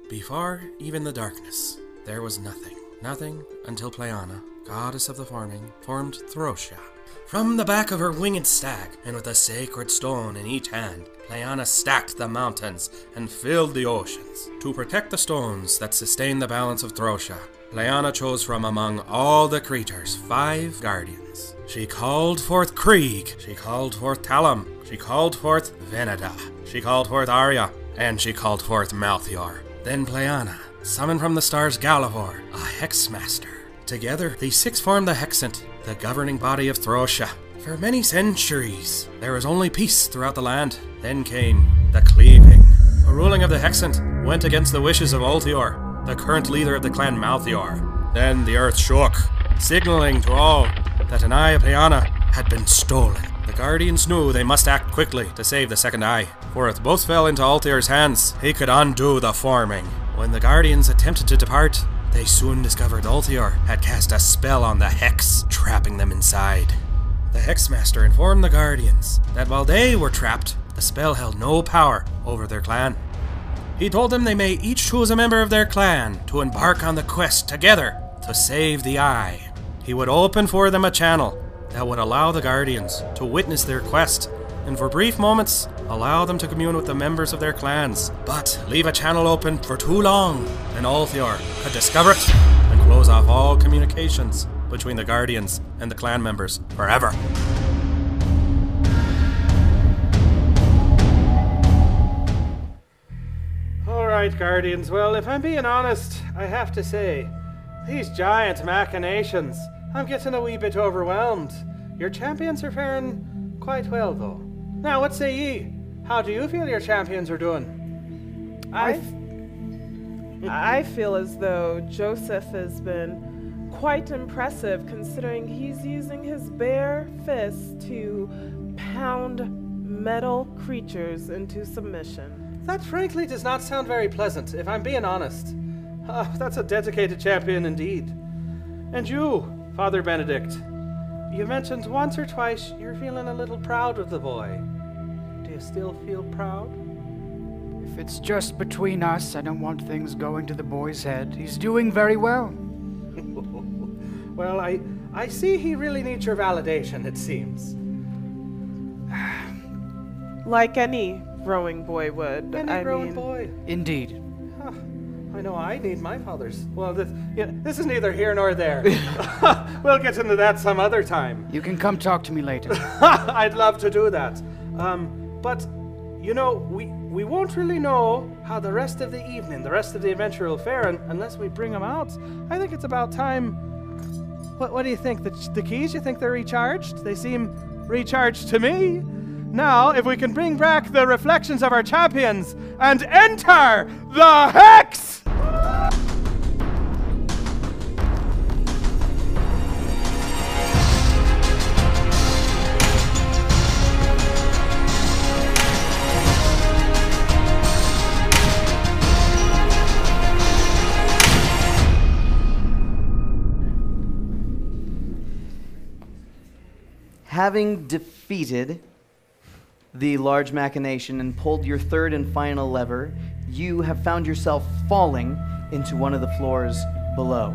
Before even the darkness, there was nothing. Nothing until Pleana, goddess of the farming, formed Throsia. From the back of her winged stag, and with a sacred stone in each hand, Pleana stacked the mountains and filled the oceans. To protect the stones that sustain the balance of Throsia, Pleana chose from among all the creatures 5 guardians. She called forth Krieg, she called forth Talam, she called forth Veneda, she called forth Arya, and she called forth Malthior. Then Pleana summoned from the stars Galavor, a Hexmaster. Together, these 6 formed the Hexant, the governing body of Throsia. For many centuries, there was only peace throughout the land. Then came the Cleaving. The ruling of the Hexant went against the wishes of Ulthior, the current leader of the clan Malthior. Then the earth shook, signaling to all that an eye of Pleana had been stolen. The Guardians knew they must act quickly to save the second eye, for if both fell into Ulthior's hands, he could undo the forming. When the Guardians attempted to depart, they soon discovered Ulthior had cast a spell on the Hex, trapping them inside. The Hexmaster informed the Guardians that while they were trapped, the spell held no power over their clan. He told them they may each choose a member of their clan to embark on the quest together to save the Eye. He would open for them a channel that would allow the Guardians to witness their quest, and for brief moments, allow them to commune with the members of their clans. But leave a channel open for too long, and Ulthior could discover it and close off all communications between the Guardians and the clan members forever. Alright, Guardians, well, if I'm being honest, I have to say, these giant machinations, I'm getting a wee bit overwhelmed. Your champions are faring quite well, though. Now, what say ye? How do you feel your champions are doing? I feel as though Joseph has been quite impressive, considering he's using his bare fist to pound metal creatures into submission. That frankly does not sound very pleasant, if I'm being honest. That's a dedicated champion indeed. And you, Father Benedict, you mentioned once or twice you're feeling a little proud of the boy. Do you still feel proud? If it's just between us, I don't want things going to the boy's head. He's doing very well. Well, I see he really needs your validation, it seems. Like any growing boy would. Any growing boy. Indeed. I know I need my father's. Well, this is neither here nor there. We'll get into that some other time. You can come talk to me later. I'd love to do that. But, you know, we won't really know how the rest of the evening, the rest of the adventure will fare unless we bring them out. I think it's about time. What do you think? The keys, you think they're recharged? They seem recharged to me. Now, if we can bring back the reflections of our champions and enter the Hex! Having defeated the large machination and pulled your third and final lever, you have found yourself falling into one of the floors below.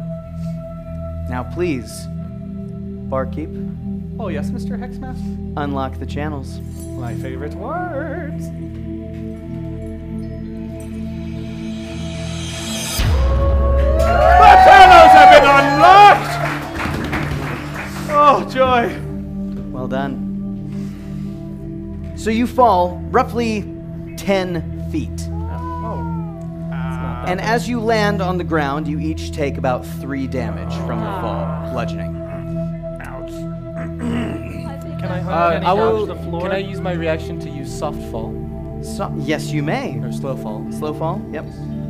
Now please, barkeep. Oh yes, Mr. Hexmaster? Unlock the channels. My favorite words. The channels have been unlocked! Oh, joy. Well done. So you fall roughly 10 feet. And as you land on the ground, you each take about 3 damage from the fall, bludgeoning. Can I use my reaction to use soft fall? Yes, you may. Or slow fall. Slow fall, yep.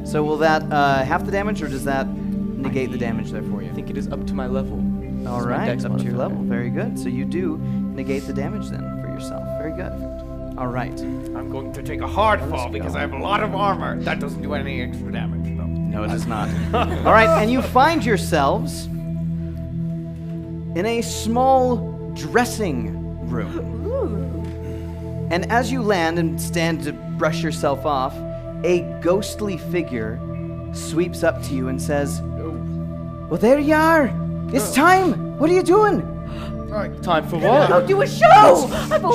So will that half the damage, or does that negate the damage there for you? I think it is up to my level. All right, up to your level. Very good. So you do negate the damage then for yourself. Very good. All right. I'm going to take a hard fall because I have a lot of armor. That doesn't do any extra damage, though. No, it does not. All right, and you find yourselves in a small dressing room. Ooh. And as you land and stand to brush yourself off, a ghostly figure sweeps up to you and says, "Well, there you are. It's time. What are you doing?" Time for what? Go do a show!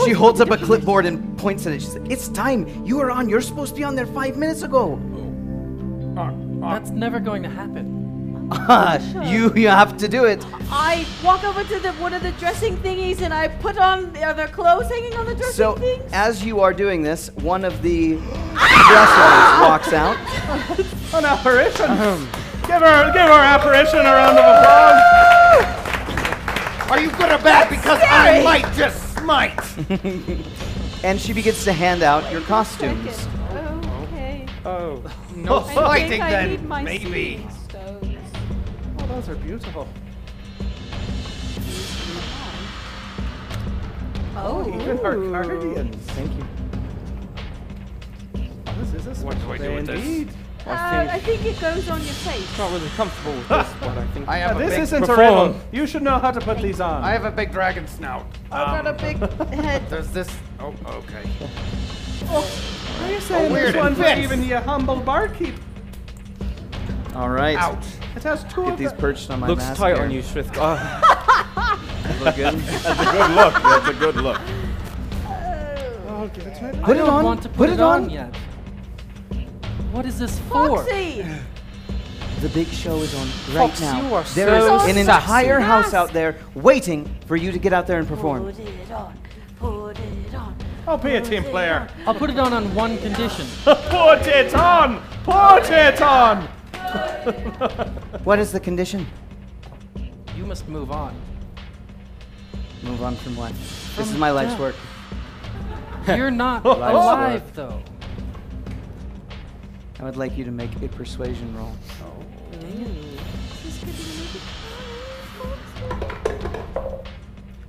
She holds up a clipboard and points at it. She says, "It's time. You are on. You're supposed to be on there 5 minutes ago." That's never going to happen. You have to do it. I walk over to one of the dressing thingies and I put on, are there clothes hanging on the dressing So things? as you are doing this, one of the dressers walks out. An apparition. Give our apparition a round of applause. Are you good or bad? Because I might just smite. And she begins to hand out your costumes. Okay. Oh, No I fighting think I then. need my Maybe. stones. oh, those are beautiful. Oh. Even our guardians. Thank you. This is a What do I do with this? indeed. I think it goes on your face. Not really comfortable with this, but I think I have a This big. isn't a perform. riddle. You should know how to put these on. I have a big dragon snout. I've got a big head. Does this? Oh, okay. Are you saying weird, this one it for fits. even the humble barkeep? All right. Ouch. It has two Get of these them. perched on my looks mask tight here. on you, Srithgar. Look good. That's a good look. That's a good look. Oh, give it to me. Put it I don't on. want to Put it on. yet. What is this for? Foxy! The big show is on right Fox, now. you are There so is an sassy. entire house Sassy. out there waiting for you to get out there and perform. Put it on. Put it on. I'll be a team player. I'll put it on one condition. Put it on! Put it on! What is the condition? You must move on. Move on from what? This is my life's death. work. You're not alive, though. I would like you to make a persuasion roll.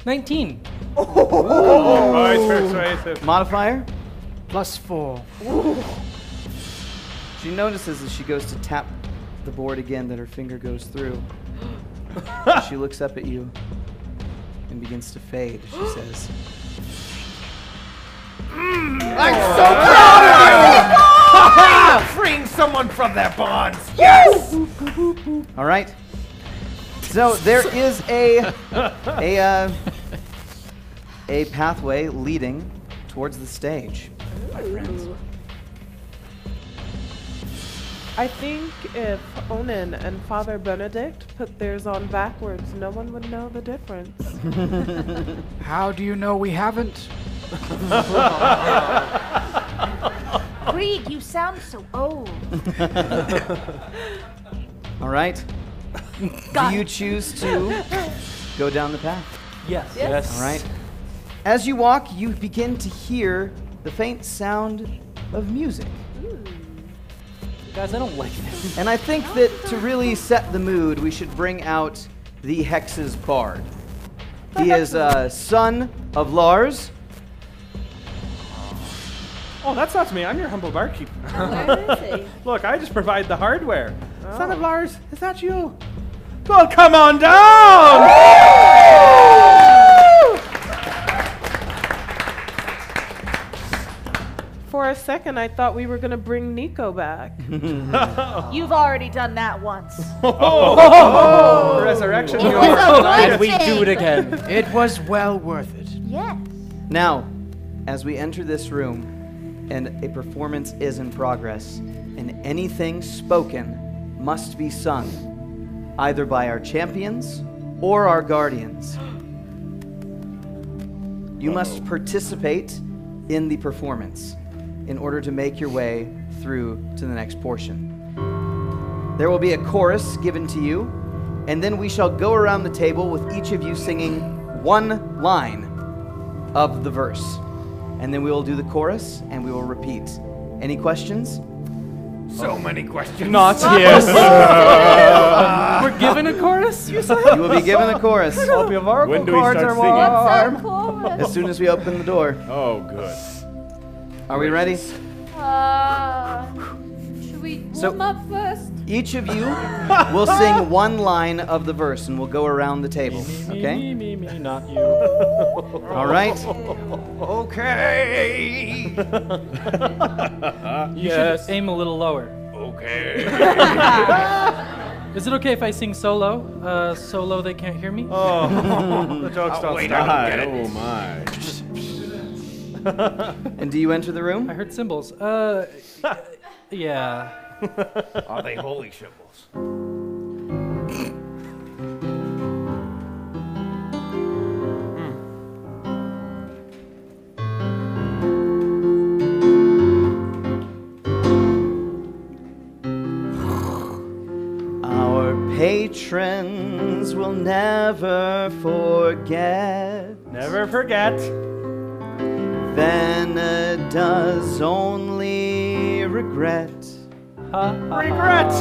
19. Right, persuasive. Modifier? +4. She notices as she goes to tap the board again that her finger goes through. She looks up at you and begins to fade. She says, I'm so proud of you! Ha-ha! Freeing someone from their bonds. Yes! "All right." So there is a pathway leading towards the stage, my friends. I think if Onan and Father Benedict put theirs on backwards, no one would know the difference. How do you know we haven't? Krieg, you sound so old. All right. Do you choose to go down the path? Yes. Yes. All right. As you walk, you begin to hear the faint sound of music. Guys, I don't like this. And I think that to really set the mood, we should bring out the Hex's Bard. He is a son of Lars. Oh, that's not me. I'm your humble barkeep. Where is he? Look, I just provide the hardware. Son of Lars, is that you? Well, come on down! For a second, I thought we were going to bring Nico back. You've already done that once. Resurrection. It you was are a delighted. And we do it again. It was well worth it. Yes. Now, as we enter this room and a performance is in progress, and anything spoken must be sung, either by our champions or our guardians. You must participate in the performance in order to make your way through to the next portion. There will be a chorus given to you, and then we shall go around the table with each of you singing one line of the verse. And then we will do the chorus, and we will repeat. Any questions? So many questions. Not yes. We're given a chorus? You will be given a chorus Hope your vocal When do we cords start are singing? warm. What's up, chorus? as soon as we open the door. Oh, good. Are we ready? Should we So- warm up first? Each of you will sing one line of the verse, and we'll go around the table. Okay? Me, not you. All right. Okay. You Yes. should aim a little lower. Okay. Is it okay if I sing solo? Solo, they can't hear me? Oh, the joke's not wait, started. I don't get it. Oh my. And do you enter the room? I heard cymbals. Yeah. Are they holy symbols? Our patrons will never forget. Never forget. Vena does only regret. Regret.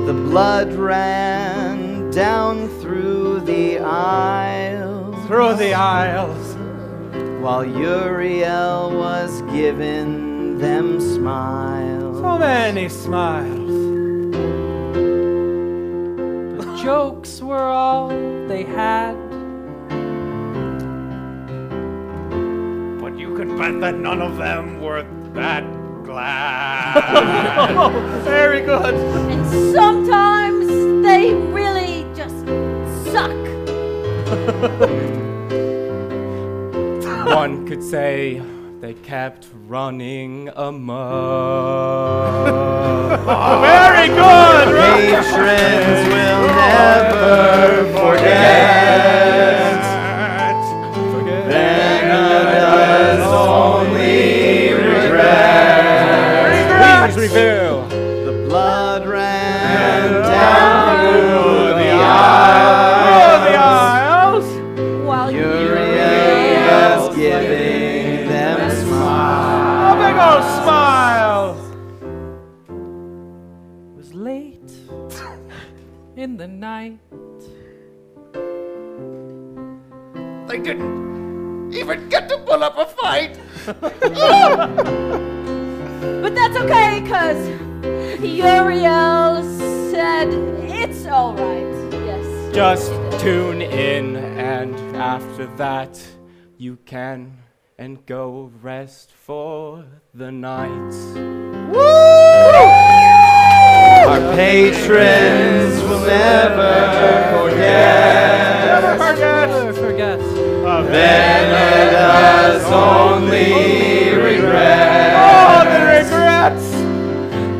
The blood ran down through the aisles. Through the aisles. While Uriel was giving them smiles. So many smiles. The jokes were all they had. But you can bet that none of them were that glad. Oh, very good. And sometimes they really just suck. One could say they kept running amok. Very good. Patrons will never forget. Vena does only regret. Reveal. The blood ran down through the aisles. While Uriel's giving them smiles. A big old smile. It was late in the night. They didn't even get to pull up a fight. But that's okay, cause Uriel said it's all right. Yes. Just tune in, and after that, you can and go rest for the night. Our patrons will never forget. Never forget. Never forget. Vena does only regret. Oh, the regrets.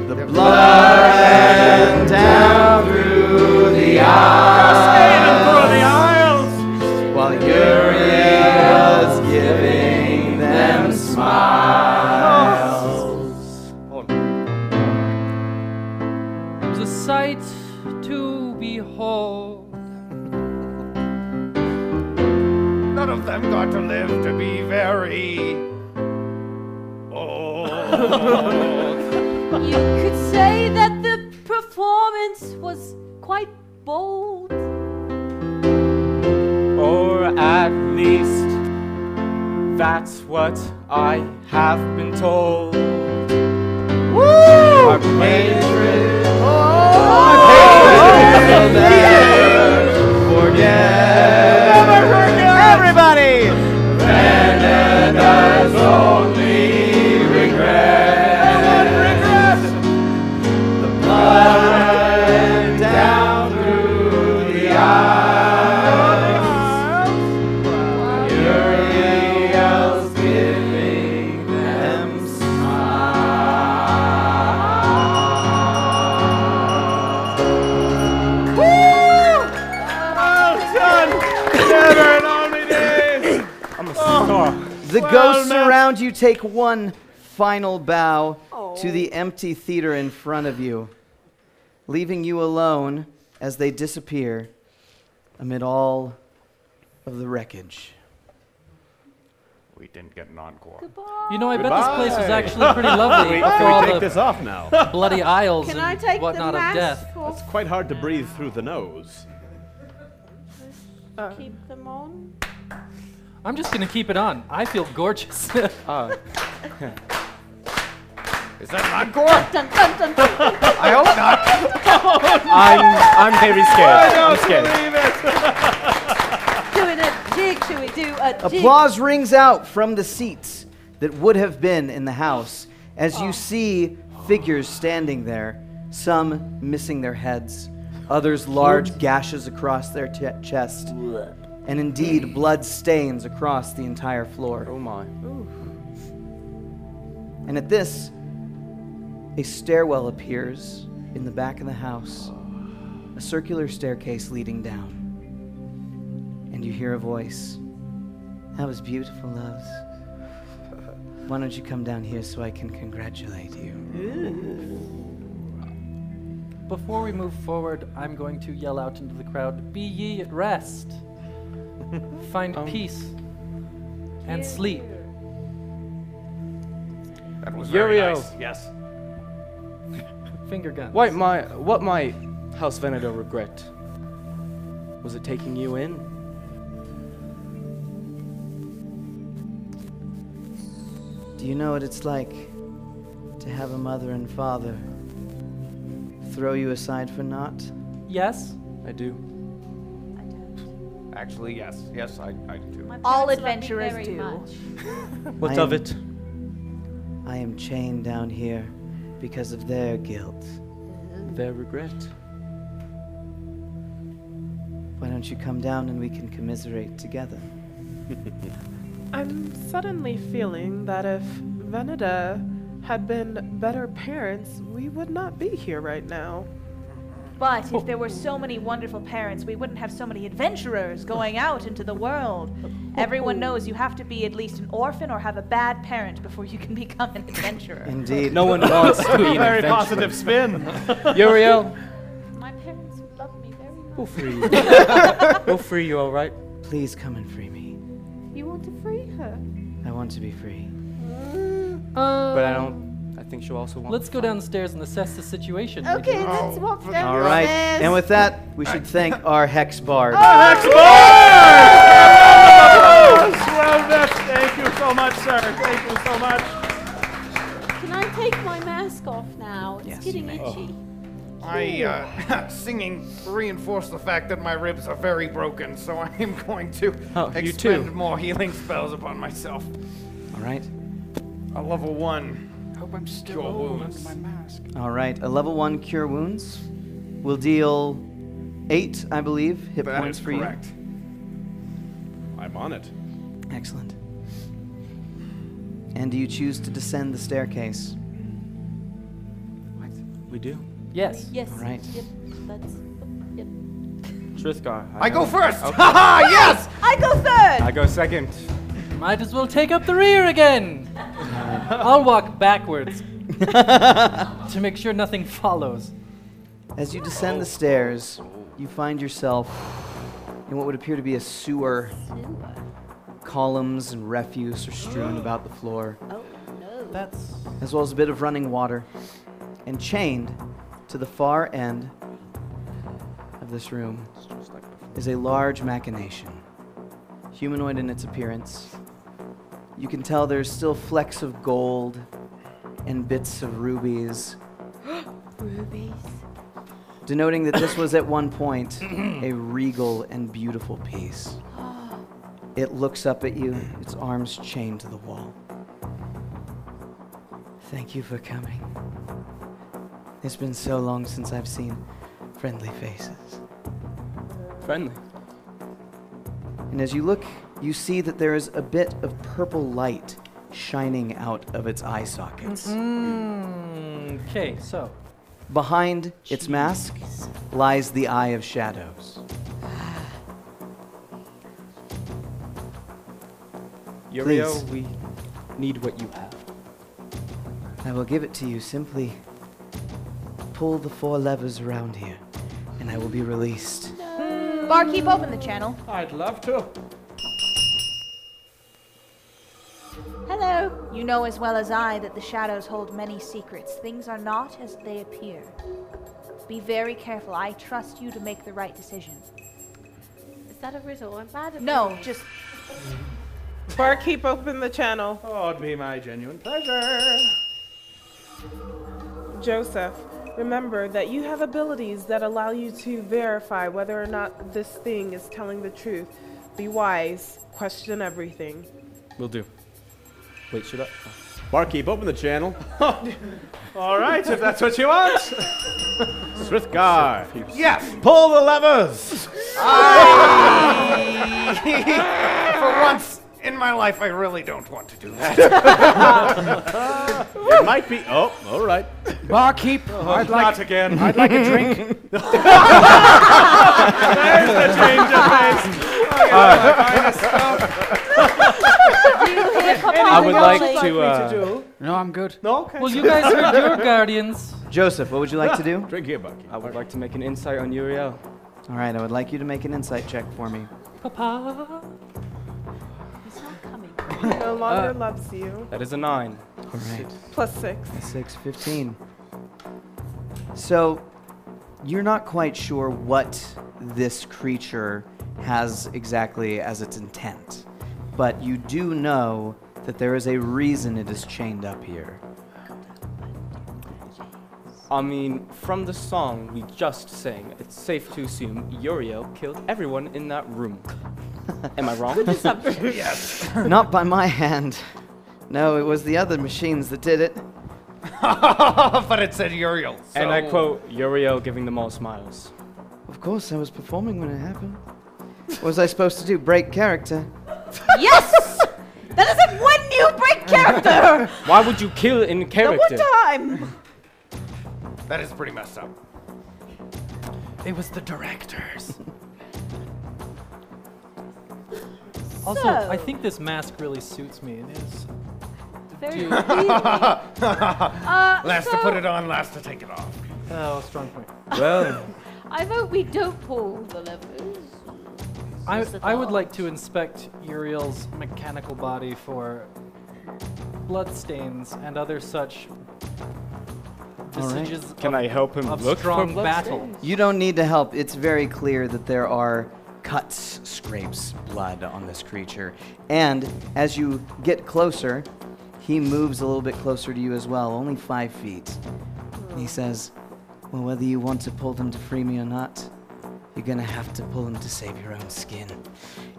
The blood ran down through the Cascading through the aisles. aisles. While Uriel's giving them smiles. It was a sight to behold. None of them got to live to be very old. You could say that the performance was quite bold. Or at least, that's what I have been told. Our patrons will never forget. Never forget. Everybody! Vena does only regret. The blood ran down through the aisles. Uriel's giving them smiles. Well done. Never and only days. I'm a star. The ghosts around you take one final bow to the empty theater in front of you, leaving you alone as they disappear amid all of the wreckage. We didn't get an encore. You know, I bet this place was actually pretty lovely Can after we all take the this off now? bloody aisles Can I and take the whatnot of mask death. off? It's quite hard to breathe through the nose. Keep them on. I'm just gonna keep it on. I feel gorgeous. Is that an encore? Dun, dun, dun, dun, dun. I hope not. I'm very scared. I'm scared. Doing a jig. Should we do a jig? Applause rings out from the seats that would have been in the house as you see figures standing there, some missing their heads, others large gashes across their chest, and indeed blood stains across the entire floor. Oh my. And at this, a stairwell appears in the back of the house, a circular staircase leading down. And you hear a voice. That was beautiful, loves. Why don't you come down here so I can congratulate you? Before we move forward, I'm going to yell out into the crowd, "Be ye at rest. Find peace and sleep." That was very Uriel. nice. Yes. Finger guns. What my House Venator regret? Was it taking you in? Do you know what it's like to have a mother and father throw you aside for naught? Yes? I do. Actually, yes. Yes, I do. All adventurers do. What I of am- it? I am chained down here because of their guilt. Their regret. Why don't you come down and we can commiserate together? I'm suddenly feeling that if Veneda had been better parents, we would not be here right now. But if there were so many wonderful parents, we wouldn't have so many adventurers going out into the world. Everyone knows you have to be at least an orphan or have a bad parent before you can become an adventurer. Indeed. No one wants to be an Very adventurer. positive spin. Uriel, My parents would love me very much. we'll free you. We'll free you, all right? Please come and free me. You want to free her? I want to be free. But I think she'll also want. Let's go downstairs and assess the situation. Okay, let's walk down All right. And with that, we should thank our Hex Bard. Well, thank you so much, sir. Thank you so much. Can I take my mask off now? It's Yes, getting you may. itchy. Singing reinforced the fact that my ribs are very broken, so I am going to Oh, you expend too. more healing spells upon myself. All right. A level 1. Hope I'm still Cure old wounds. under my mask. All right. A level 1 Cure Wounds will deal 8, I believe, hit That points is for correct. I'm on it. you. Excellent. And do you choose to descend the staircase? We do. Yes. Yes. All right. Yep. That's. Yep. Srithgar. I go know. first! Okay. Haha, yes! I go third. I go second. Might as well take up the rear again. I'll walk backwards to make sure nothing follows. As you descend the stairs, you find yourself in what would appear to be a sewer. Columns and refuse are strewn about the floor, Oh no. That's as well as a bit of running water. And chained to the far end of this room is a large machination, humanoid in its appearance. You can tell there's still flecks of gold and bits of rubies, Rubies. denoting that this was at one point a regal and beautiful piece. It looks up at you, its arms chained to the wall. Thank you for coming. It's been so long since I've seen friendly faces. Friendly. And as you look, you see that there is a bit of purple light shining out of its eye sockets. okay. So Behind its mask lies the Eye of Shadows. Uriel, Please. we need what you have. I will give it to you. Simply pull the 4 levers around here, and I will be released. Barkeep, open the channel. I'd love to. Hello. You know as well as I that the shadows hold many secrets. Things are not as they appear. Be very careful. I trust you to make the right decision. Is that a riddle? I'm bad at No, riddles. just Barkeep, open the channel. Oh, it'd be my genuine pleasure. Joseph, remember that you have abilities that allow you to verify whether or not this thing is telling the truth. Be wise. Question everything. Will do. Wait, should I? Barkeep, open the channel. All right, if that's what you want. Srithgar. Yes, pull the levers. For once in my life, I really don't want to do that. It might be. Oh, all right. Barkeep, Not again. I'd like a drink. There's the change of pace. I would like to. No, I'm good. No, okay. Well, you guys heard your guardians. Joseph, what would you like to do? Drink here, Barkeep. I would like to make an insight on Uriel. All right, I would like you to make an insight check for me. Papa. He's not coming. He no longer loves you. That is a 9. All right. +6. 6, 15. So, you're not quite sure what this creature has exactly as its intent, but you do know that there is a reason it is chained up here. I mean, from the song we just sang, it's safe to assume Uriel killed everyone in that room. Am I wrong? Yes. Not by my hand. No, it was the other machines that did it. But it said Uriel. So. And I quote, Uriel giving them all smiles. Of course, I was performing when it happened. What was I supposed to do? Break character? Yes! That is it when you break character! Why would you kill in character? The one time! That is pretty messed up. It was the directors. Also, So- I think this mask really suits me. It is. Very Dude. appealing. Last to put it on, last to take it off. Oh, strong point. Well, I vote we don't pull the levers. I would like to inspect Uriel's mechanical body for bloodstains and other such All right. vestiges can I help him of look strong for battle. bloodstains? You don't need to help. It's very clear that there are cuts, scrapes, blood on this creature. And as you get closer, he moves a little bit closer to you as well, only 5 feet. And he says, well, whether you want to pull them to free me or not, you're gonna have to pull them to save your own skin.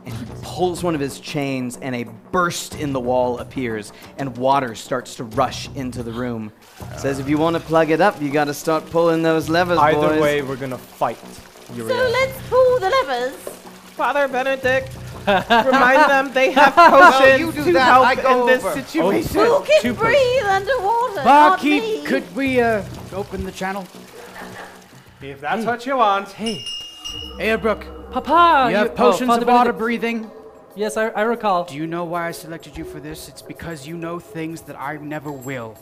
And he pulls one of his chains, and a burst in the wall appears, and water starts to rush into the room. Says, if you want to plug it up, you gotta start pulling those levers, Either boys. way, we're gonna fight Uriel. So let's pull the levers. Father Benedict, remind them they have potions you do to that, I help go in this over. situation. Who can breathe underwater? Not Barkeep, me. could we open the channel? If that's what you want. Hey, Aeduck, Papa! you have potions Father of water Benedict. breathing. Yes, I recall. Do you know why I selected you for this? It's because you know things that I never will.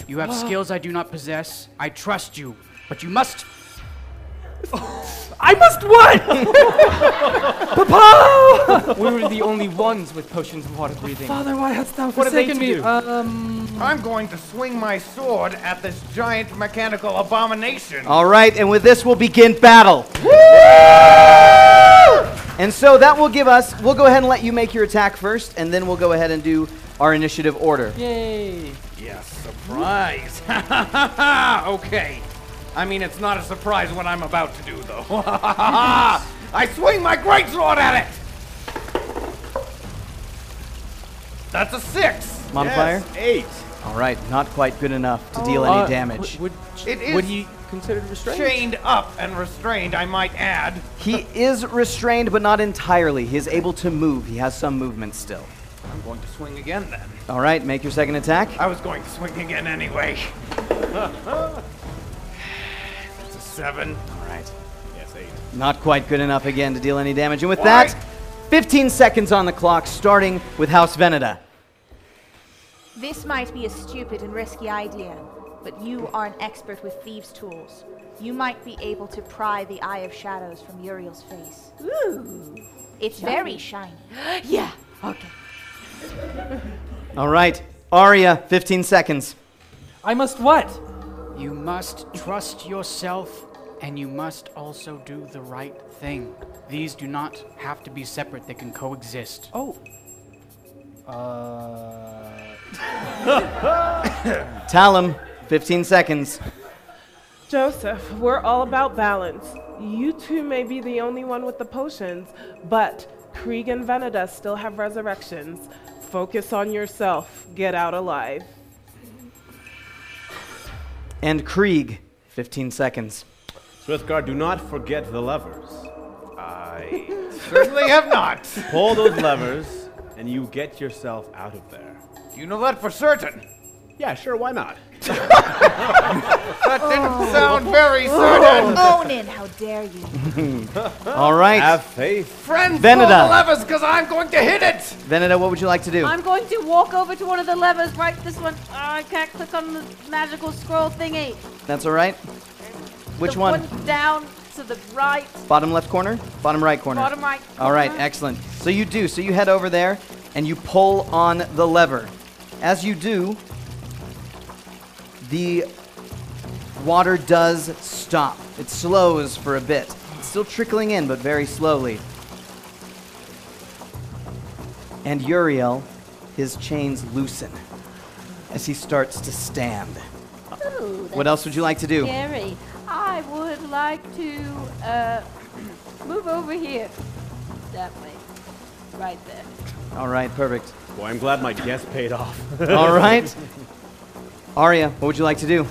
You have skills I do not possess. I trust you, but you must. I must what? Papa! We were the only ones with potions of water breathing. Father, why hast thou What are they forsaken to me? do? I'm going to swing my sword at this giant mechanical abomination. All right, and with this, we'll begin battle. And so that will give us, we'll go ahead and let you make your attack first, and then we'll go ahead and do our initiative order. Yay! Yes, surprise. Okay. I mean, it's not a surprise what I'm about to do, though. I swing my greatsword at it. That's a 6. Modifier? Yes, 8. All right, not quite good enough to deal any damage. Would It is he considered restrained? chained up and restrained, I might add. He is restrained, but not entirely. He is able to move. He has some movement still. I'm going to swing again, then. All right, make your second attack. I was going to swing again anyway. That's a 7. All right. Yes, 8. Not quite good enough again to deal any damage. And with Why? that, 15 seconds on the clock, starting with House Veneda. This might be a stupid and risky idea, but you are an expert with thieves' tools. You might be able to pry the Eye of Shadows from Uriel's face. Ooh. It's very shiny. Yeah. Okay. All right, Arya, 15 seconds. I must what? You must trust yourself, and you must also do the right thing. These do not have to be separate. They can coexist. Oh. Talum, 15 seconds. Joseph, we're all about balance. You two may be the only one with the potions, but Krieg and Veneda still have resurrections. Focus on yourself. Get out alive. And Krieg, 15 seconds. Srithgar, do not forget the levers. I certainly have not. Pull those levers, and you get yourself out of there. You know that for certain. Yeah, sure, why not? That didn't sound very certain. Own it, how dare you. All right. Have faith. Friends, Veneda. pull the levers, because I'm going to hit it. Veneda, what would you like to do? I'm going to walk over to one of the levers, right this one. I can't click on the magical scroll thingy. That's all right. Which The one? down to the right, Bottom left corner? Bottom right corner? bottom right. All right, corner. excellent. So you do. So you head over there and you pull on the lever. As you do, the water does stop. It slows for a bit. It's still trickling in, but very slowly. And Uriel, his chains loosen as he starts to stand. Ooh, What else would you like to do? Scary. I would like to move over here. That way. Right there. All right, perfect. Boy, I'm glad my guess paid off. All right. Arya, what would you like to do?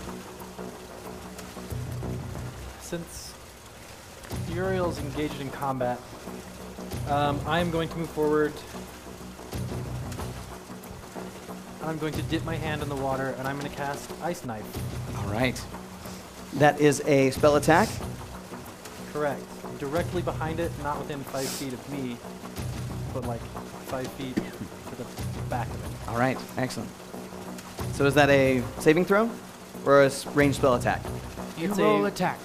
Since Uriel's engaged in combat, I am going to move forward. I'm going to dip my hand in the water, and I'm going to cast Ice Knife. All right. That is a spell attack. Correct. Directly behind it, not within 5 feet of me, but like 5 feet to the back of it. All right, excellent. So is that a saving throw or a ranged spell attack? You It's roll a- attack.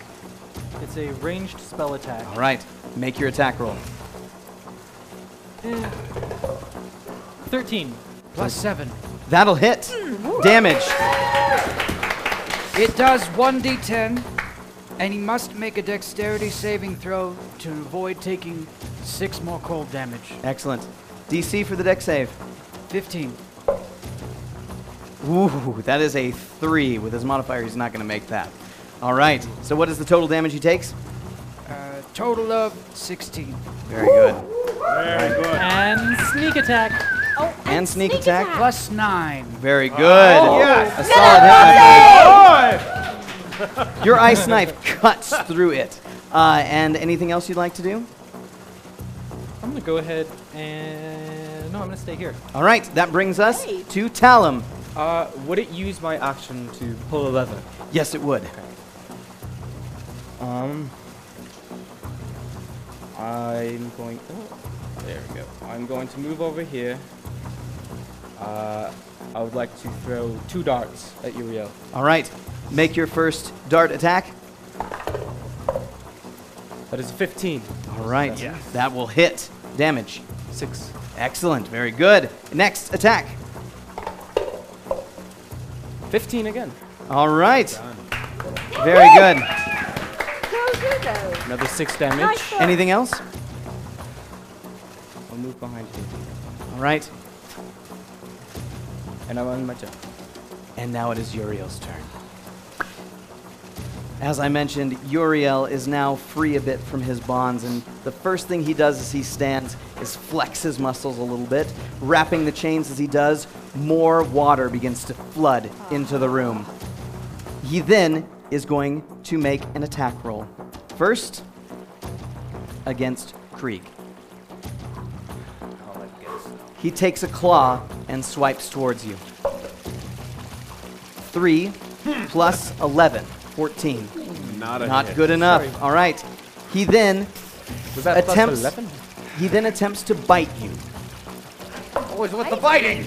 It's a ranged spell attack. All right, make your attack roll. 13. Plus 7. That'll hit. Damage. It does 1d10, and he must make a dexterity saving throw to avoid taking 6 more cold damage. Excellent. DC for the dex save. 15. Ooh, that is a 3. With his modifier, he's not going to make that. All right, so what is the total damage he takes? Total of 16. Very good. Very good. And sneak attack. Oh, And sneak attack? Plus 9. Very good. yes. A solid hit. Your ice knife cuts through it. And anything else you'd like to do? I'm going to go ahead and... No, I'm going to stay here. All right, that brings us to Talum. Would it use my action to pull a lever? Yes, it would. I'm going. Oh, there we go. I'm going to move over here. I would like to throw 2 darts at Uriel. All right, make your first dart attack. That is a 15. All right, that will hit. Damage. 6. Excellent, very good. Next attack. 15 again. All right. Very good. Go good though. Another 6 damage. Nice work. Anything else? I'll move behind you. All right. And I'm on my turn. And now it is Uriel's turn. As I mentioned, Uriel is now free a bit from his bonds, and the first thing he does as he stands is flex his muscles a little bit. Wrapping the chains as he does, more water begins to flood into the room. He then is going to make an attack roll. First, against Krieg. He takes a claw and swipes towards you. 3 plus 11. 14. Not good enough. All right. He then Was that plus attempts. 11? He then attempts to bite you. Always with the fighting.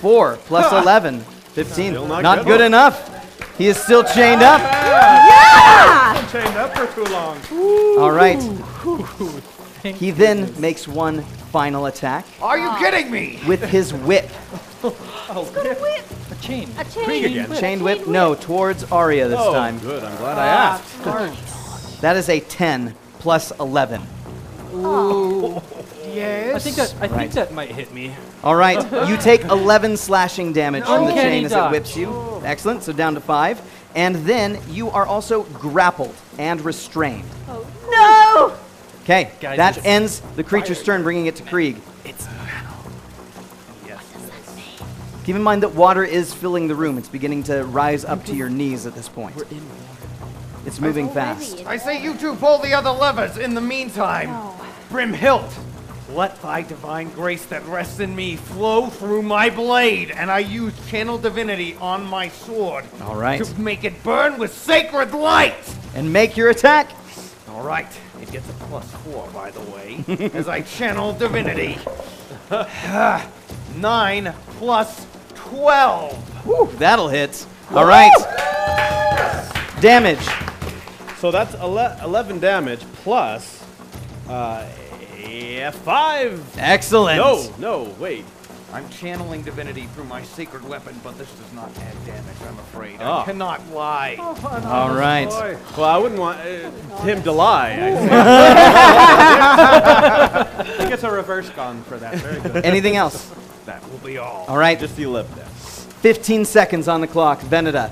4 plus 11. 15. Still Not not good good. enough. He is still chained up. I'm chained up for too long. All right. Thank He then goodness. makes one final attack Are you kidding me? with his whip. A chain. A chain. again. Chained whip? No, towards Arya this Oh, time. good. I'm glad I asked. That is a 10 plus 11. Yes. I think Right. that might hit me. All right, you take 11 slashing damage from the Uncanny chain as it dodge. whips you. Excellent, so down to 5. And then you are also grappled and restrained. No! Okay, Guys, that it's ends the creature's turn, bringing it to Krieg. Keep in mind that water is filling the room. It's beginning to rise up to your knees at this point. It's moving fast. I say you two pull the other levers. In the meantime, Brimhilt, let thy divine grace that rests in me flow through my blade, and I use channel divinity on my sword. All right. To make it burn with sacred light. And make your attack. All right. It gets a +4, by the way, as I channel divinity. 9 plus 12. Woo, that'll hit. All right. Damage. So that's 11 damage plus 5. Excellent. No, wait. I'm channeling divinity through my sacred weapon, but this does not add damage, I'm afraid. Oh. I cannot lie. All right. Well, I wouldn't want him to lie. He gets a reverse gun for that. Very good. Anything else? That will be all. All right. Just the 11 damage. 15 seconds on the clock. Veneda.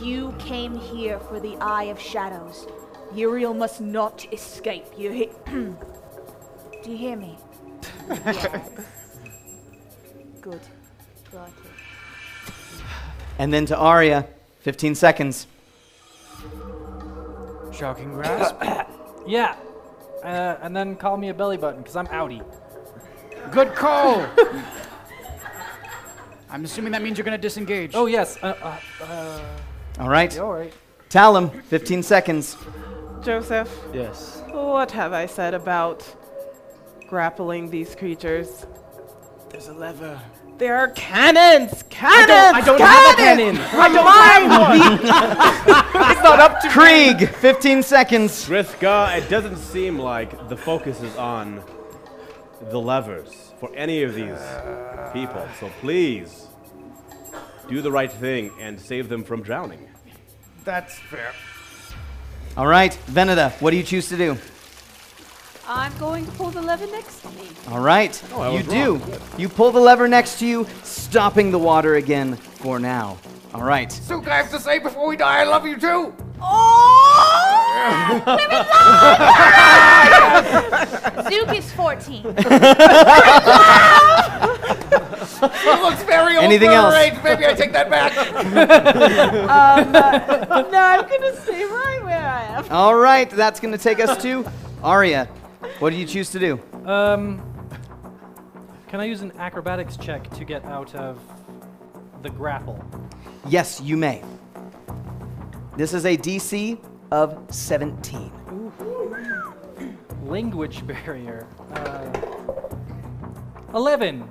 You came here for the Eye of Shadows. Uriel must not escape. You hear? Do you hear me? Yes. Good. Got it. And then to Arya. 15 seconds. Shocking grasp. Yeah. And then call me a belly button, because I'm outie. Good call. I'm assuming that means you're going to disengage. Oh, yes. All right. All right. Talum. 15 seconds. Joseph, Yes. what have I said about grappling these creatures? There's a lever. There are cannons! Cannons! I don't have a cannon. It's not up to Krieg. 15 seconds. Srithgar, it doesn't seem like the focus is on the levers for any of these people. So please, do the right thing and save them from drowning. That's fair. All right. Veneda, what do you choose to do? I'm going to pull the lever next to me. All right. I You was do. wrong. You pull the lever next to you, stopping the water again for now. All right. Zook, I have to say before we die, I love you too. Zook is 14. It looks very Anything else? overrated. Maybe I take that back. No, I'm gonna stay right where I am. All right. That's going to take us to Arya. What do you choose to do? Can I use an acrobatics check to get out of the grapple? Yes, you may. This is a DC of 17. Language barrier. 11.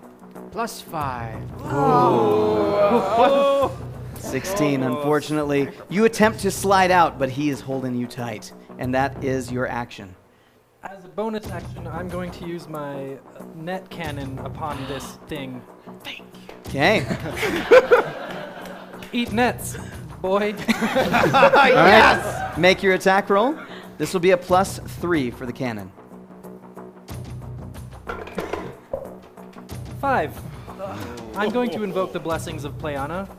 +5. 16, unfortunately. You attempt to slide out, but he is holding you tight. And that is your action. As a bonus action, I'm going to use my net cannon upon this thing. Okay. Eat nets, boy. Yes! Make your attack roll. This will be a +3 for the cannon. 5. I'm going to invoke the blessings of Pleana.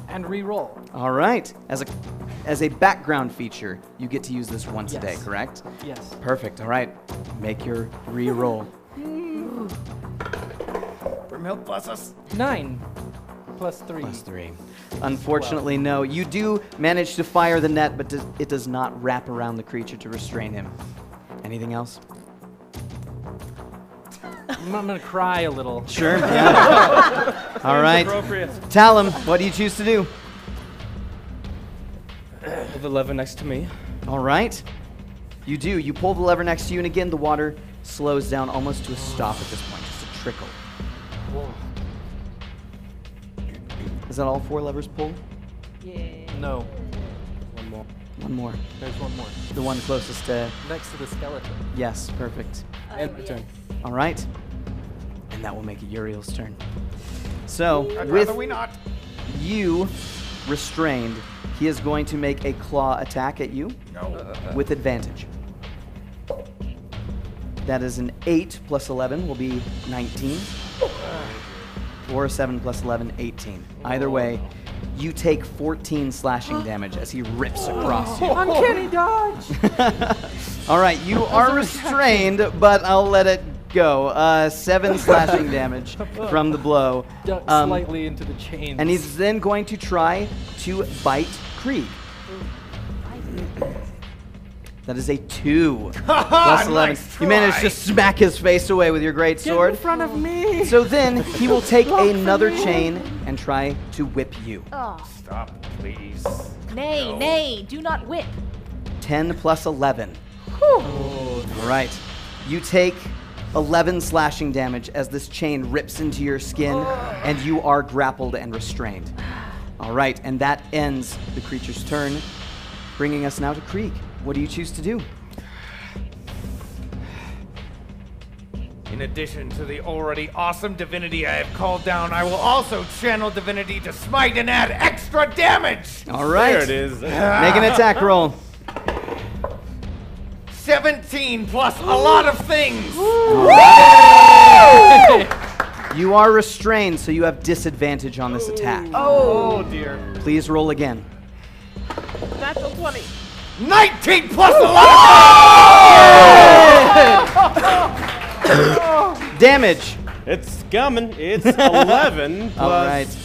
And re-roll. All right. As a background feature, you get to use this once a day, Yes. correct? Yes. Perfect. All right. Make your re-roll. Brimhilt, bless us. 9 plus 3. +3. Unfortunately, no. You do manage to fire the net, but it does not wrap around the creature to restrain him. Anything else? I'm going to cry a little. Sure. Yeah. All right. Appropriate. Talum, what do you choose to do? Pull the lever next to me. All right. You do. You pull the lever next to you, and again, the water slows down almost to a stop at this point, just a trickle. Is that all 4 levers pulled? No, One more. One more. there's one more. The one closest to... Next to the skeleton. Yes, perfect. And return. All right. And that will make it Uriel's turn. So, I'd with rather we not. you restrained, he is going to make a claw attack at you with advantage. That is an 8 plus 11 will be 19. Or a 7 plus 11, 18. Either way, you take 14 slashing damage as he rips across you. Uncanny dodge! All right, you are restrained, but I'll let it go. 7 slashing damage from the blow. Duck slightly into the chains. And he's then going to try to bite Krieg. That is a 2 plus 11. Nice You manage to try. smack his face away with your great sword. in front of me. So then he will take another chain and try to whip you. Oh, Stop, please. nay, nay, do not whip. 10 plus 11. All right. You take 11 slashing damage as this chain rips into your skin, and you are grappled and restrained. All right, and that ends the creature's turn, bringing us now to Krieg. What do you choose to do? In addition to the already awesome divinity I have called down, I will also channel divinity to smite and add extra damage! All right. There it is. Make an attack roll. 17 plus a lot of things! You are restrained, so you have disadvantage on this attack. Oh dear. Please roll again. Natural 20. 19 plus a lot of Damage. It's coming. It's 11 All right. plus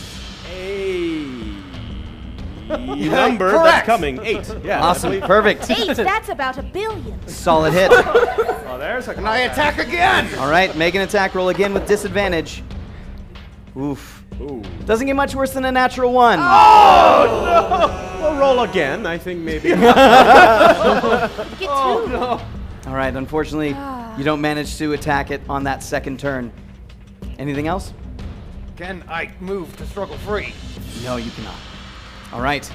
a number Correct. that's coming. 8. Yeah. Awesome. Perfect. 8, that's about 1 billion. Solid hit. Oh, there's a And I attack again! All right, make an attack roll again with disadvantage. Oof. Ooh. Doesn't get much worse than a natural 1. We'll roll again. I think maybe. Get 2. All right, unfortunately, you don't manage to attack it on that second turn. Anything else? Can I move to struggle free? No, you cannot. All right,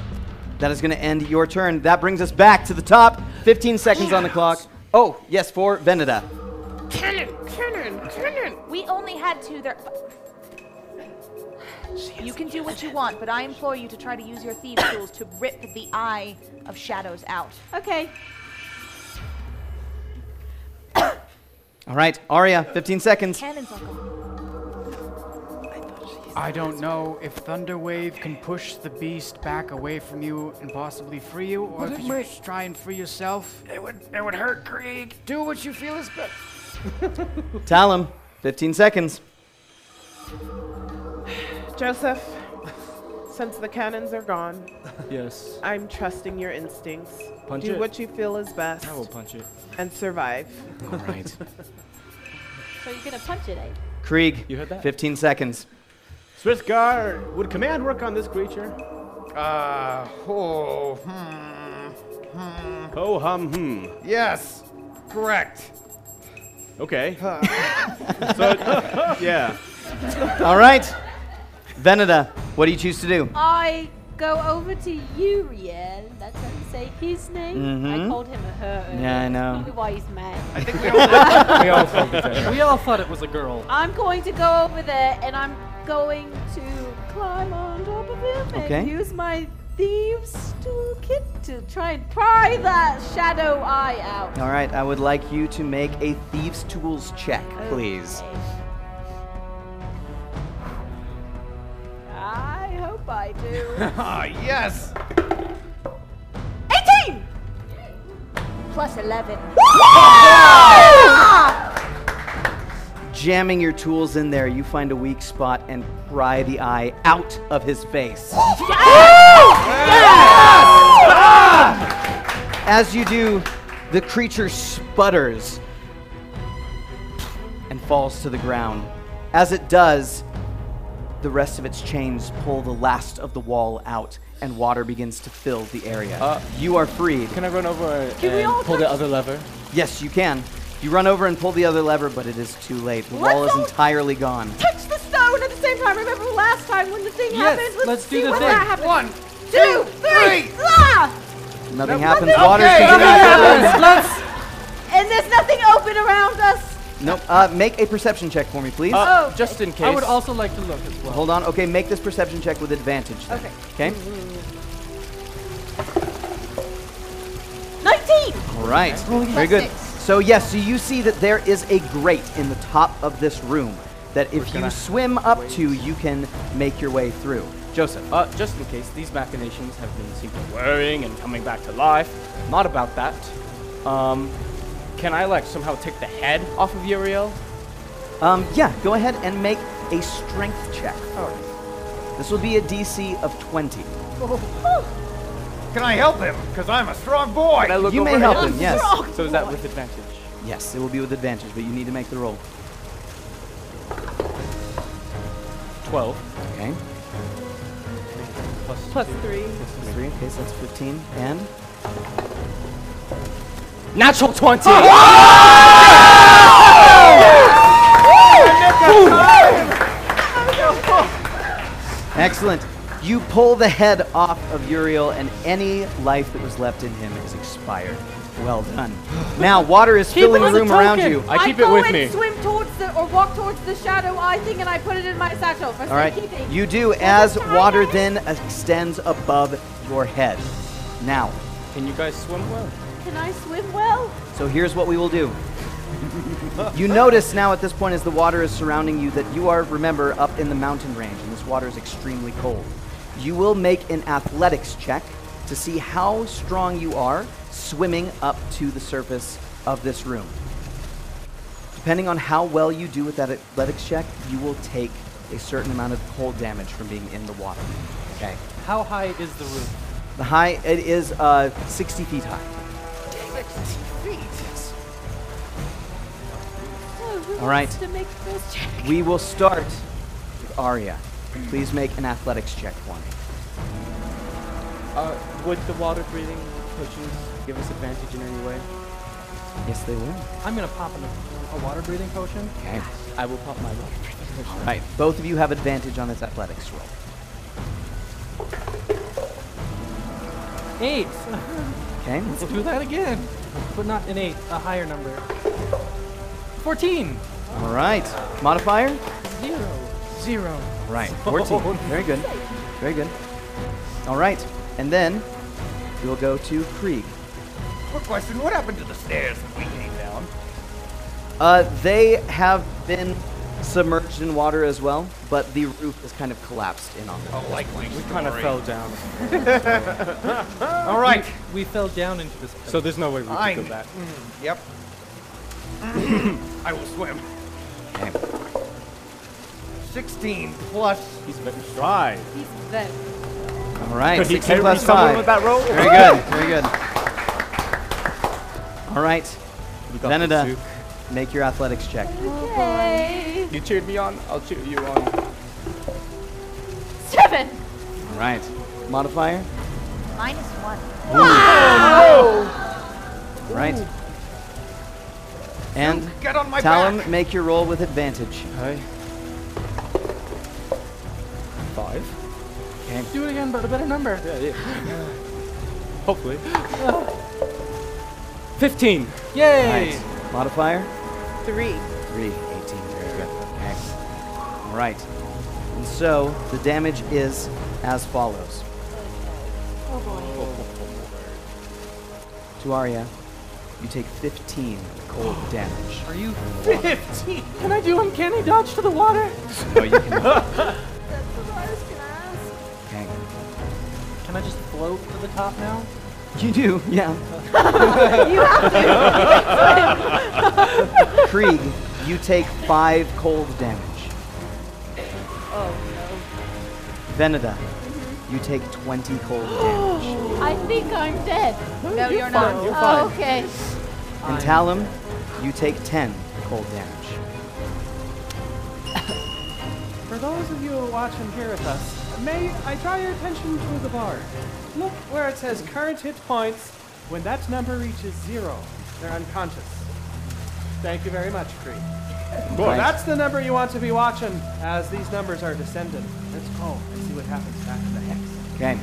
that is going to end your turn. That brings us back to the top. 15 seconds on the clock. Oh, yes, for Veneda. Cannon. We only had 2 there. You can do what you want, but I implore you to try to use your thieves' tools to rip the eye of shadows out. Okay. All right, Arya, 15 seconds. Cannons are gone. I don't know if Thunderwave can push the beast back away from you and possibly free you, or if you just try and free yourself. It would hurt, Krieg. Do what you feel is best. Talon, 15 seconds. Joseph, since the cannons are gone, Yes. I'm trusting your instincts. Punch Do it. what you feel is best I will punch it. and survive. All right. So you're gonna punch it, eh? Krieg, You heard that? 15 seconds. Srithgar, would command work on this creature? Ho hum hmm. Yes, correct. Okay. So, yeah. All right. Veneda, what do you choose to do? I go over to Uriel. That's how you say his name. I Mhm. called him a her. earlier. Yeah, I know. Probably why he's mad. I think we We all felt it. We all thought it was a girl. I'm going to go over there and I'm going to climb on top of him Okay. and use my thieves toolkit to try and pry that shadow eye out. All right, I would like you to make a Thieves' Tools check, please. Okay. I hope I do. Ah, yes. 18! Plus 11. Jamming your tools in there, you find a weak spot and pry the eye out of his face. As you do, the creature sputters and falls to the ground. As it does, the rest of its chains pull the last of the wall out, and water begins to fill the area. You are freed. Can I run over Can we all and pull the touch- other lever? Yes, you can. You run over and pull the other lever, but it is too late. The wall is all- entirely gone. Touch the stone at the same time. Remember last time when the thing Yes, happened? let's do see the when thing. that happened. 1, 2, 3. Ah! Nothing happens. nothing. Water's Okay, continuing to okay. fill. And there's nothing open around us. Nope. Make a perception check for me, please. Oh, Just in case. I would also like to look as well. Hold on. Okay, make this perception check with advantage. Then. Okay. Okay. 19. All right. Very good. So yes, so you see that there is a grate in the top of this room that if you swim up to, you can make your way through. Joseph. Just in case, these machinations have been seen whirring and coming back to life. Not about that. Can I like somehow take the head off of Uriel? Yeah, go ahead and make a strength check. This will be a DC of 20. Can I help him? Because I'm a strong boy. Can I look You over may at help him? him, yes. So is that with advantage? Yes, it will be with advantage, but you need to make the roll. 12. Okay. Plus 3. Plus 3, okay, so that's 15. And? Natural 20! Excellent. You pull the head off of Uriel, and any life that was left in him is expired. Well done. Now, water is filling the room around you. I keep it with me. I go and swim towards or walk towards the shadow eye thing, and I put it in my satchel for All right. safekeeping. You do as water then extends above your head. Now, Can you guys swim well? Can I swim well? so here's what we will do. You notice now at this point as the water is surrounding you that you are, remember, up in the mountain range, and this water is extremely cold. You will make an athletics check to see how strong you are swimming up to the surface of this room. Depending on how well you do with that athletics check, you will take a certain amount of cold damage from being in the water. Okay. How high is the roof? The high, it is 60 feet high. Oh, All right. To make this check. We will start with Arya. Please make an athletics check for me. Would the water breathing potions give us advantage in any way? Yes, they will. I'm gonna pop a water breathing potion. Okay. I will pop my water breathing potion. All right. Both of you have advantage on this athletics roll. 8. Okay. Let's do that again. But not an 8, a higher number. 14. All right. Modifier? 0. All right. 14. Very good. Very good. All right. And then we'll go to Krieg. Quick question, what happened to the stairs that we came down? They have been submerged in water as well, but the roof is kind of collapsed in on them. A likely We kind of fell down. All right. We fell down into this. So there's no way we could go back. Yep. I will swim. Okay. 16 plus. He's very strong. He's very. All right. Could he 16 plus someone 5. with that roll? Very good. Very good. All right. We got Veneda, the Zook. make your athletics check. Okay. You cheered me on, I'll cheer you on. 7. All right. Modifier? -1. All right. And Get on my Talum, back. make your roll with advantage. Hi. 5. Okay. Do it again, but a better number. Yeah. Hopefully. 15. Yay! Right. Modifier? 3. 3. 18. Very good. Okay. All right. And so the damage is as follows. Oh boy. To Arya, you take 15 cold damage. Are you 15? Can I do uncanny dodge to the water? No, you can. That's what I was gonna ask. Okay. Can I just float to the top now? You do, yeah. You have to. Krieg, you take 5 cold damage. Oh Veneda, you take 20 cold damage. no. I think I'm dead. No, you're not. You're Oh, fine. okay. And Talum, you take 10 cold damage. For those of you who watch and hear with us, may I draw your attention to the bar. Look where it says current hit points. When that number reaches 0, they're unconscious. Thank you very much, Krieg. Right. That's the number you want to be watching as these numbers are descending. Let's go and see what happens back to the hex. Okay.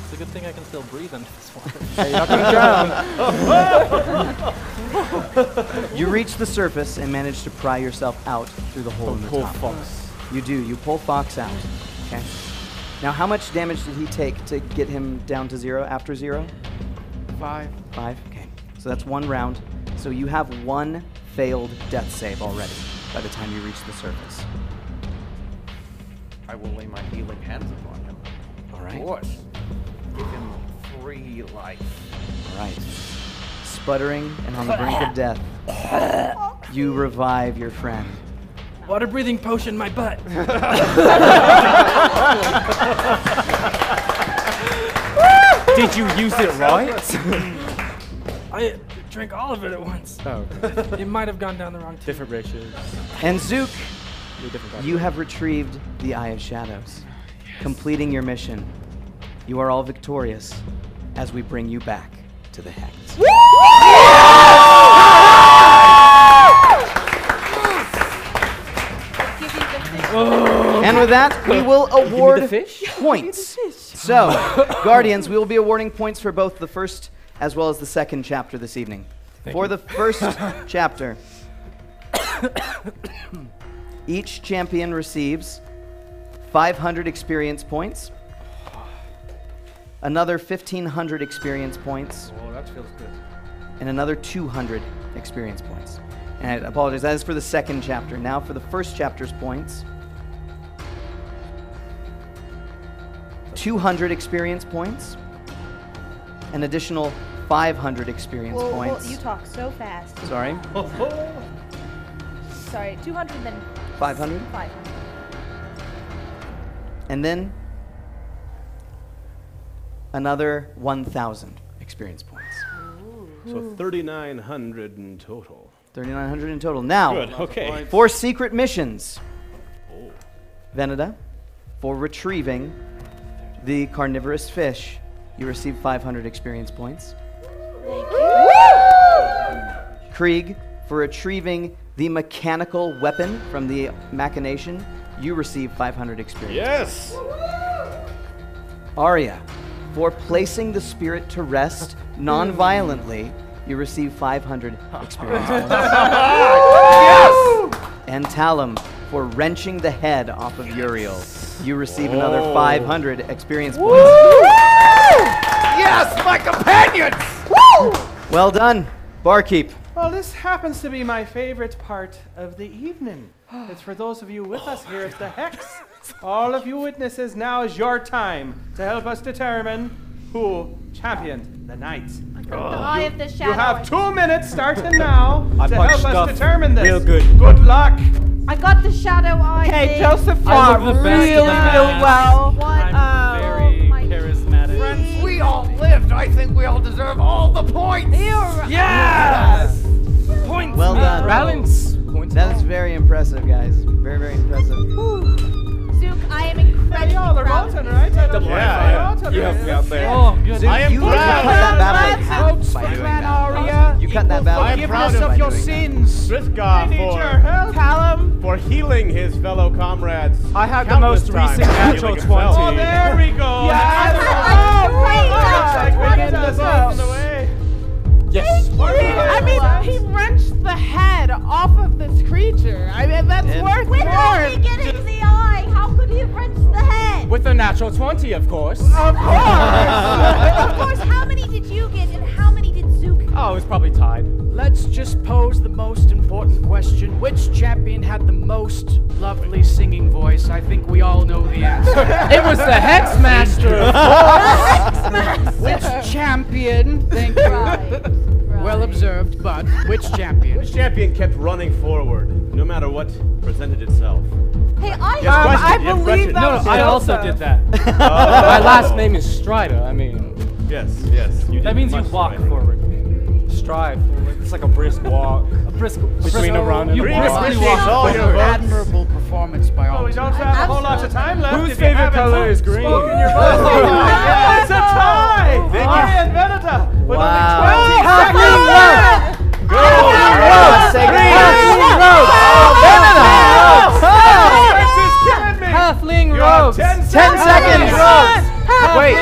It's a good thing I can still breathe under this water. Hey, you're not gonna drown. You reach the surface and manage to pry yourself out through the hole in the Poor top. fox. You do. You pull Fox out. Okay. Now, how much damage did he take to get him down to 0 after 0? 5. 5? Okay. So that's 1 round. So you have 1 failed death save already by the time you reach the surface. I will lay my healing hands upon him. All right. Of course. Give him 3 life. All right. Sputtering and on the brink of death, you revive your friend. Water breathing potion in my butt. Did you use it right? I drank all of it at once. Oh. It might have gone down the wrong tube. Different ratios. And Zook, Different you have retrieved the Eye of Shadows, completing your mission. You are all victorious as we bring you back to the Hex. And with that, we will award points. So, Guardians, we will be awarding points for both the first as well as the second chapter this evening. For the first chapter, each champion receives 500 experience points, another 1,500 experience points, Oh, that feels good. and another 200 experience points. And I apologize, that is for the second chapter. Now for the first chapter's points, 200 experience points, an additional 500 experience points. Well, you talk so fast. Sorry, Sorry, 200 then 500, 500. and then another 1,000 experience points. So 3,900 in total. 3,900 in total. Now, Good, okay. for secret missions, Veneda, for retrieving the carnivorous fish, you receive 500 experience points. Krieg, for retrieving the mechanical weapon from the machination, you receive 500 experience. Yes! Arya, for placing the spirit to rest non-violently, you receive 500 experience points. Yes! And Talum, for wrenching the head off of Uriel, you receive another 500 experience points. Yes, my companions! Well done, Barkeep. Well, this happens to be my favorite part of the evening. It's for those of you with us here at the Hex. All of you witnesses, now is your time to help us determine who championed the night. The Eye of the You Shadow. have 2 minutes starting now to punched help up us determine this. real good. Good luck. I got the shadow eye. Okay, thing. Joseph I fought look the best really, in the real mask. well. What? I'm very my charismatic. Friends, we all lived. I think we all deserve all the points. Yes! Points. Well done. Balance. Points. That is very impressive, guys. Very, very impressive. Zook, I am incredibly Y'all are proud. rotten, right? I don't Yeah, mind yeah. rotten, You helped me out there. Oh, good. Zook, I am you proud. cut that battle in half Votes by for doing Clan that. Aria. You cut that battle I in am half proud by of your doing that. sins. Srithgar I need your help. Talum, for healing his fellow comrades. I had the countless most times, recent healing natural himself. 20. Oh, there we go. Yes. That's Oh, like my we God. get this out of the way. Yes. I mean, he wrenched the head off of this creature. I mean, that's Did. worth With more. only getting the eye, how could he have wrenched the head? With a natural 20, of course. Of course, how many did you get and how many did Zook? Oh, it was probably tied. Let's just pose the most important question. Which champion had the most lovely singing voice? I think we all know the answer. It was the Hex Master. Which champion? Thank you. Right. Well observed, but which champion? Which champion kept running forward, no matter what presented itself? Hey, Yes, I question, yes, believe question. that No, was I also Joseph. did that. Oh. My last name is Strider. I mean, Yes, yes. You That did means you much walk right. forward. strive forward. It's like a brisk walk. A brisk Between a run and you a walk. briskly Appreciate walk all forward. your votes. Admirable performance by Oh, all. we don't teams. have a whole lot of time left. Whose if you favorite haven't color is green? spoken your vote. Yeah, it's a tie. Ari and Veneta with only 20 seconds left. Go! This is killing me. Halfling You have rogues. 10 10 seconds. Wait.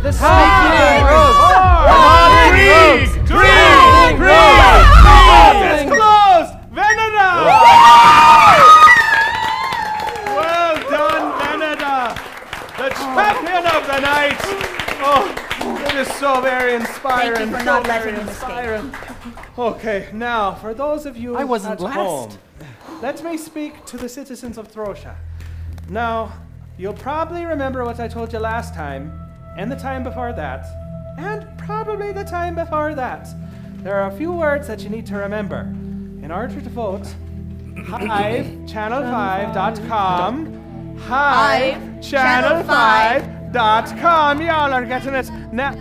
The sneaky rogues. Come on, Green! It's closed! Veneta! Well done, Veneta! The champion of the night! Oh, it is so very inspiring. Thank you for so not very letting him escape. inspiring. Okay, now, for those of you I wasn't at last. home, let me speak to the citizens of Throsha. Now, you'll probably remember what I told you last time, and the time before that, and probably the time before that. There are a few words that you need to remember. in order to vote, HiveChannel5.com. HiveChannel5.com. Y'all are getting it now.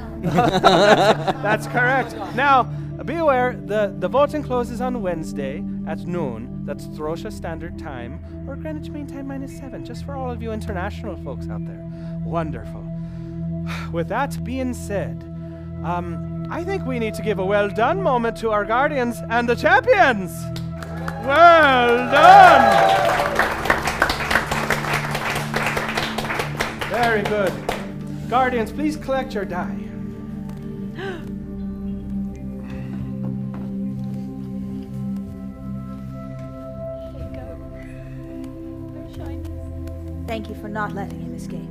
That's correct. Now, be aware, the voting closes on Wednesday at noon. That's Throsha Standard Time, or Greenwich Mean Time -7, just for all of you international folks out there. Wonderful. With that being said, I think we need to give a well done moment to our guardians and the champions. Well done! Very good. Guardians, please collect your die. Thank you for not letting him escape.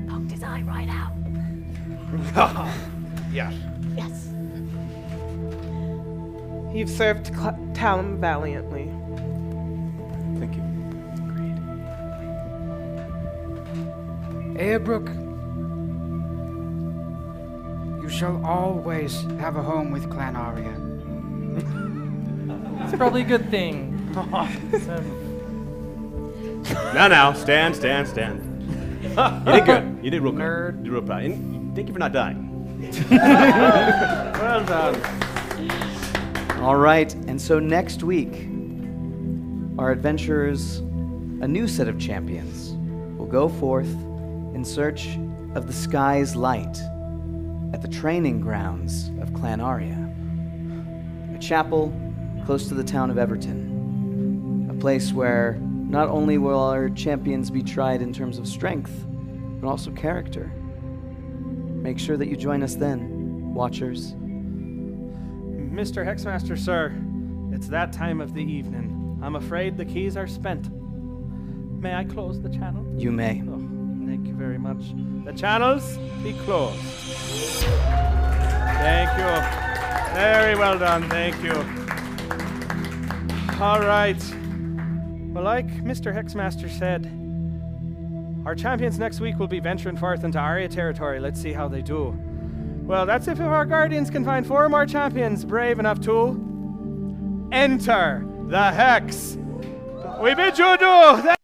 Poked his eye right out. Yes. Yes. You've served town valiantly. Thank you. Aeduck, you shall always have a home with Clan Aria. It's probably a good thing. Now, stand. You did good. You did real good. Nerd. You did real proud. And thank you for not dying. Well done. All right, and so next week, our adventurers, a new set of champions, will go forth in search of the sky's light at the training grounds of Clan Aria, a chapel close to the town of Everton, a place where not only will our champions be tried in terms of strength, but also character. Make sure that you join us then, Watchers. Mr. Hexmaster, sir, it's that time of the evening. I'm afraid the keys are spent. May I close the channel? You may. Oh, thank you very much. The channels be closed. Thank you. Very well done, thank you. All right. Well, like Mr. Hexmaster said, our champions next week will be venturing forth into Aria territory. Let's see how they do. Well, that's if our guardians can find 4 more champions brave enough to enter the Hex. We bid you adieu.